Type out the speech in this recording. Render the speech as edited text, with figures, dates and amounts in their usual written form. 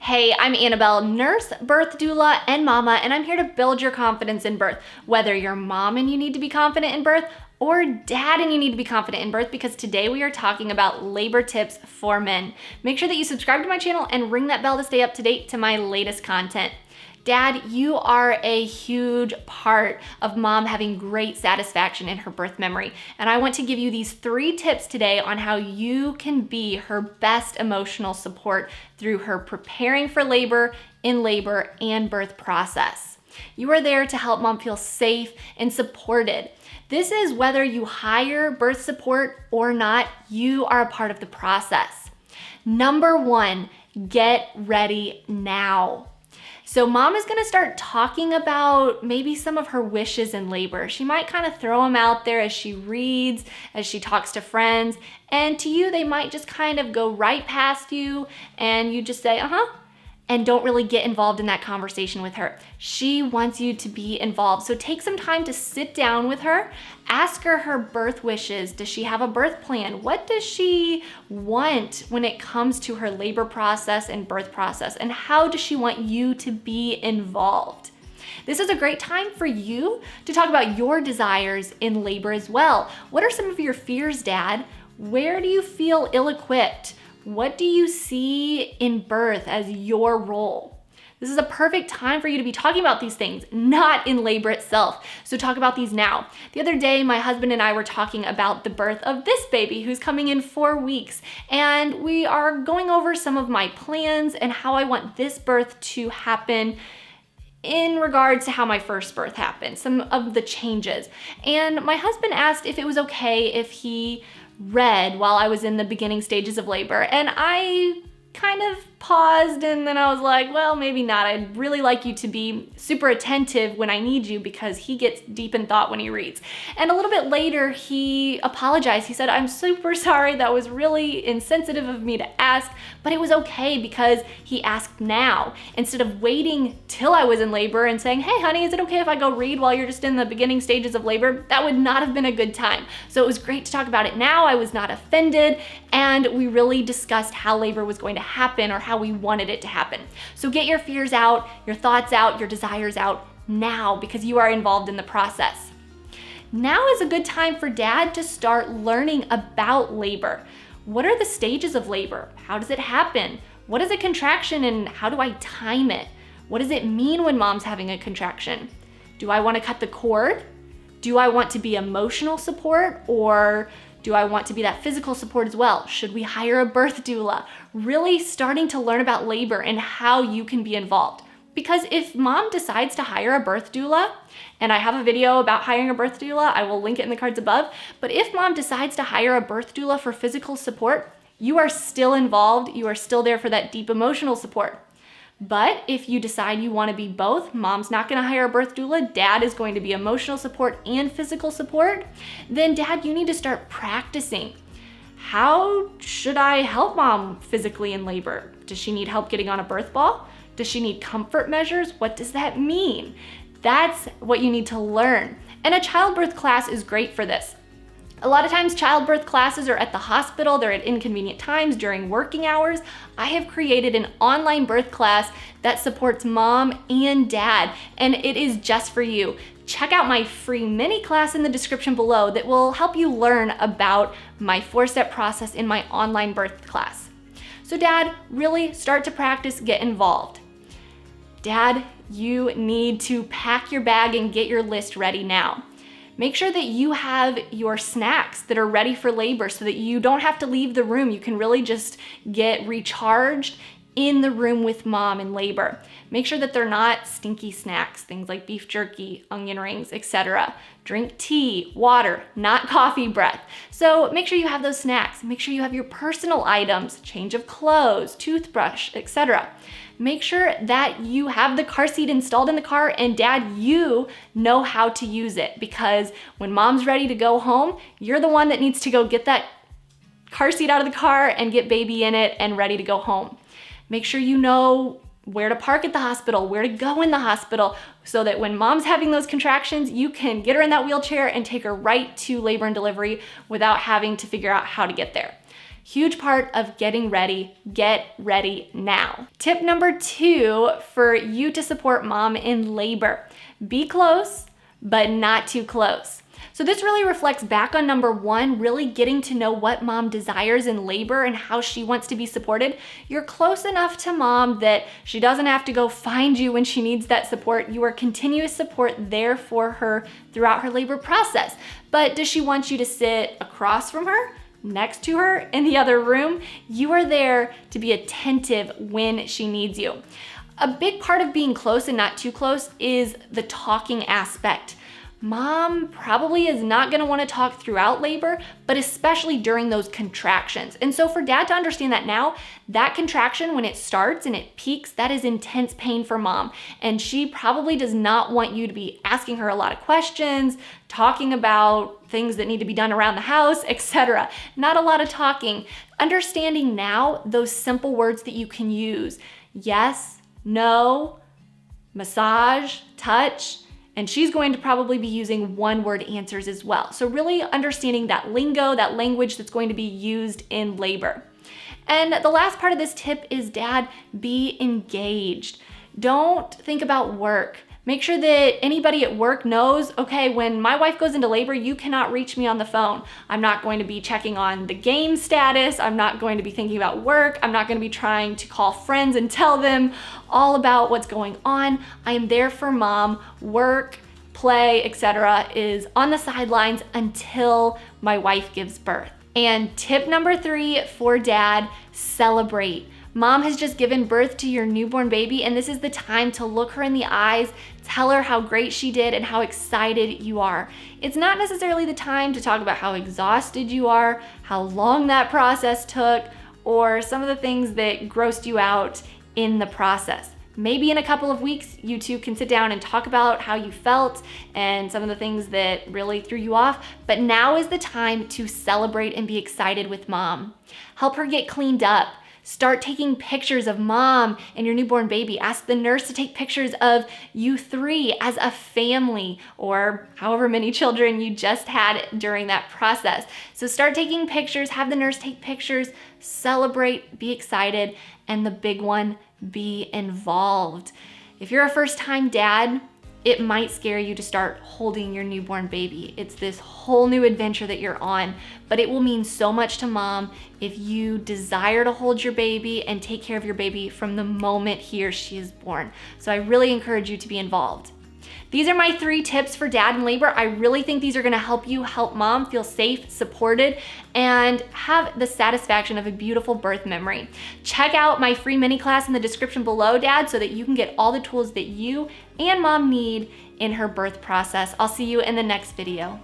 Hey, I'm Annabelle, nurse, birth doula, and mama, and I'm here to build your confidence in birth. Whether you're mom and you need to be confident in birth, or dad and you need to be confident in birth, because today we are talking about labor tips for men. Make sure that you subscribe to my channel and ring that bell to stay up to date to my latest content. Dad, you are a huge part of mom having great satisfaction in her birth memory. And I want to give you these 3 tips today on how you can be her best emotional support through her preparing for labor, in labor, and birth process. You are there to help mom feel safe and supported. This is whether you hire birth support or not, you are a part of the process. Number 1, get ready now. So mom is gonna start talking about maybe some of her wishes in labor. She might kind of throw them out there as she reads, as she talks to friends, and to you, they might just kind of go right past you and you just say, and don't really get involved in that conversation with her. She wants you to be involved. So take some time to sit down with her, ask her birth wishes. Does she have a birth plan? What does she want when it comes to her labor process and birth process? And how does she want you to be involved? This is a great time for you to talk about your desires in labor as well. What are some of your fears, Dad? Where do you feel ill-equipped? What do you see in birth as your role? This is a perfect time for you to be talking about these things, not in labor itself. So talk about these now. The other day, my husband and I were talking about the birth of this baby who's coming in 4 weeks. And we are going over some of my plans and how I want this birth to happen in regards to how my first birth happened, some of the changes. And my husband asked if it was okay if he read while I was in the beginning stages of labor, and I kind of paused and then I was like, well, maybe not. I'd really like you to be super attentive when I need you, because he gets deep in thought when he reads. And a little bit later, he apologized. He said, I'm super sorry. That was really insensitive of me to ask, but it was okay because he asked now instead of waiting till I was in labor and saying, hey honey, is it okay if I go read while you're just in the beginning stages of labor? That would not have been a good time. So it was great to talk about it now. I was not offended, and we really discussed how labor was going to happen or how we wanted it to happen. So get your fears out, your thoughts out, your desires out now, because you are involved in the process. Now is a good time for dad to start learning about labor. What are the stages of labor? How does it happen? What is a contraction and how do I time it? What does it mean when mom's having a contraction? Do I want to cut the cord? Do I want to be emotional support, or do I want to be that physical support as well? Should we hire a birth doula? Really starting to learn about labor and how you can be involved. Because if mom decides to hire a birth doula, and I have a video about hiring a birth doula, I will link it in the cards above, but if mom decides to hire a birth doula for physical support, you are still involved, you are still there for that deep emotional support. But if you decide you want to be both, mom's not going to hire a birth doula, dad is going to be emotional support and physical support, then dad, you need to start practicing. How should I help mom physically in labor? Does she need help getting on a birth ball? Does she need comfort measures? What does that mean? That's what you need to learn. And a childbirth class is great for this. A lot of times childbirth classes are at the hospital, they're at inconvenient times during working hours. I have created an online birth class that supports mom and dad, and it is just for you. Check out my free mini class in the description below that will help you learn about my 4-step process in my online birth class. So dad, really start to practice, get involved. Dad, you need to pack your bag and get your list ready now. Make sure that you have your snacks that are ready for labor so that you don't have to leave the room. You can really just get recharged in the room with mom in labor. Make sure that they're not stinky snacks, things like beef jerky, onion rings, etc. Drink tea, water, not coffee breath. So make sure you have those snacks. Make sure you have your personal items, change of clothes, toothbrush, etc. Make sure that you have the car seat installed in the car, and dad, you know how to use it, because when mom's ready to go home, you're the one that needs to go get that car seat out of the car and get baby in it and ready to go home. Make sure you know where to park at the hospital, where to go in the hospital, so that when mom's having those contractions, you can get her in that wheelchair and take her right to labor and delivery without having to figure out how to get there. Huge part of getting ready. Get ready now. Tip number 2 for you to support mom in labor. Be close, but not too close. So this really reflects back on number 1, really getting to know what mom desires in labor and how she wants to be supported. You're close enough to mom that she doesn't have to go find you when she needs that support. You are continuous support there for her throughout her labor process. But does she want you to sit across from her, next to her, in the other room? You are there to be attentive when she needs you. A big part of being close and not too close is the talking aspect. Mom probably is not gonna wanna talk throughout labor, but especially during those contractions. And so for dad to understand that now, that contraction, when it starts and it peaks, that is intense pain for mom. And she probably does not want you to be asking her a lot of questions, talking about things that need to be done around the house, etc. Not a lot of talking. Understanding now those simple words that you can use. Yes, no, massage, touch, and she's going to probably be using one-word answers as well. So really understanding that lingo, that language that's going to be used in labor. And the last part of this tip is, dad, be engaged. Don't think about work. Make sure that anybody at work knows, okay, when my wife goes into labor, you cannot reach me on the phone. I'm not going to be checking on the game status. I'm not going to be thinking about work. I'm not going to be trying to call friends and tell them all about what's going on. I am there for mom. Work, play, etc. is on the sidelines until my wife gives birth. And tip number 3 for dad, celebrate. Mom has just given birth to your newborn baby, and this is the time to look her in the eyes, tell her how great she did and how excited you are. It's not necessarily the time to talk about how exhausted you are, how long that process took, or some of the things that grossed you out in the process. Maybe in a couple of weeks, you two can sit down and talk about how you felt and some of the things that really threw you off. But now is the time to celebrate and be excited with mom. Help her get cleaned up. Start taking pictures of mom and your newborn baby. Ask the nurse to take pictures of you 3 as a family, or however many children you just had during that process. So start taking pictures, have the nurse take pictures, celebrate, be excited, and the big one, be involved. If you're a first-time dad, it might scare you to start holding your newborn baby. It's this whole new adventure that you're on, but it will mean so much to mom if you desire to hold your baby and take care of your baby from the moment he or she is born. So I really encourage you to be involved. These are my 3 tips for dad in labor. I really think these are gonna help you help mom feel safe, supported, and have the satisfaction of a beautiful birth memory. Check out my free mini class in the description below, dad, so that you can get all the tools that you and mom need in her birth process. I'll see you in the next video.